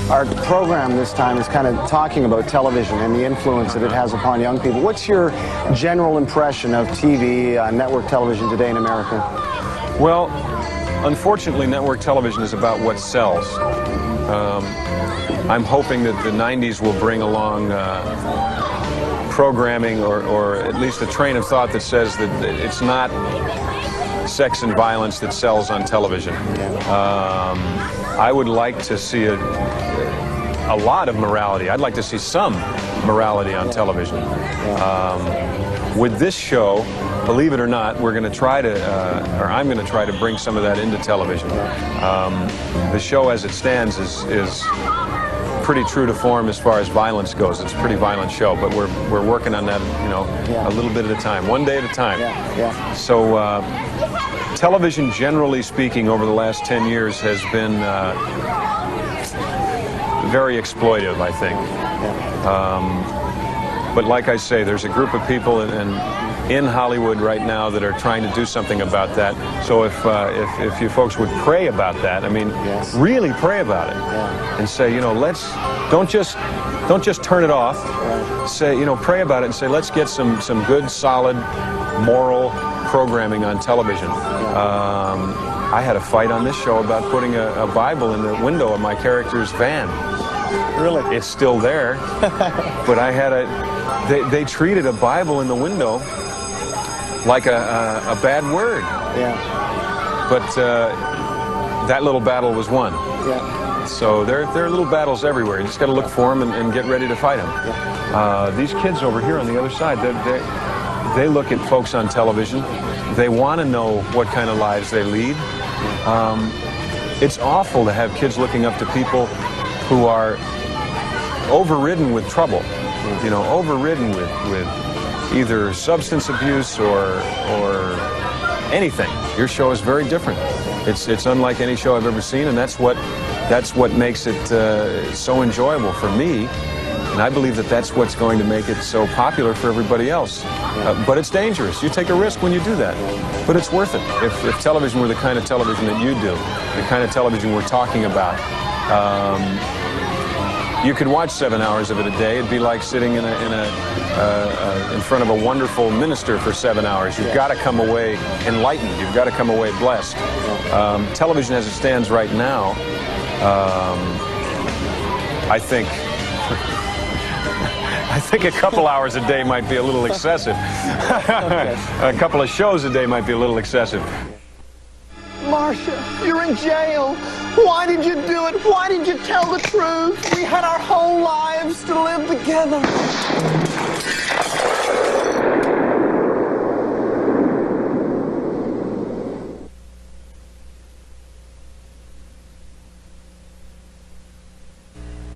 our program this time is kind of talking about television and the influence that it has upon young people. What's your general impression of TV, network television today in America? Well, unfortunately, network television is about what sells. I'm hoping that the 90s will bring along programming or at least a train of thought that says that it's not sex and violence that sells on television. I would like to see a lot of morality. I'd like to see some morality on television. With this show, believe it or not, we're going to try to, or I'm going to try to bring some of that into television. The show as it stands is pretty true to form as far as violence goes. It's a pretty violent show, but we're working on that, you know, a little bit at a time, one day at a time. So television, generally speaking, over the last 10 years has been very exploitive, I think. But like I say, there's a group of people in Hollywood right now that are trying to do something about that. So if you folks would pray about that, I mean, really pray about it, and say, you know, don't just turn it off. Say, you know, pray about it and say, let's get some good, solid, moral programming on television. I had a fight on this show about putting a Bible in the window of my character's van. Really? It's still there, but I had they treated a Bible in the window like a bad word. But that little battle was won. So there are little battles everywhere. You just got to look for them and get ready to fight them. These kids over here on the other side, they look at folks on television. They want to know what kind of lives they lead. It's awful to have kids looking up to people who are overridden with trouble, you know, overridden with either substance abuse or anything. Your show is very different. It's unlike any show I've ever seen, and that's what makes it so enjoyable for me. And I believe that that's what's going to make it so popular for everybody else. But it's dangerous. You take a risk when you do that. But it's worth it. If television were the kind of television that you do, the kind of television we're talking about, you could watch 7 hours of it a day. It'd be like sitting in front of a wonderful minister for 7 hours. You've got to come away enlightened. You've got to come away blessed. Television as it stands right now, I think a couple hours a day might be a little excessive. A couple of shows a day might be a little excessive. Marcia, you're in jail. Why did you do it? Why did you tell the truth? We had our whole lives to live together.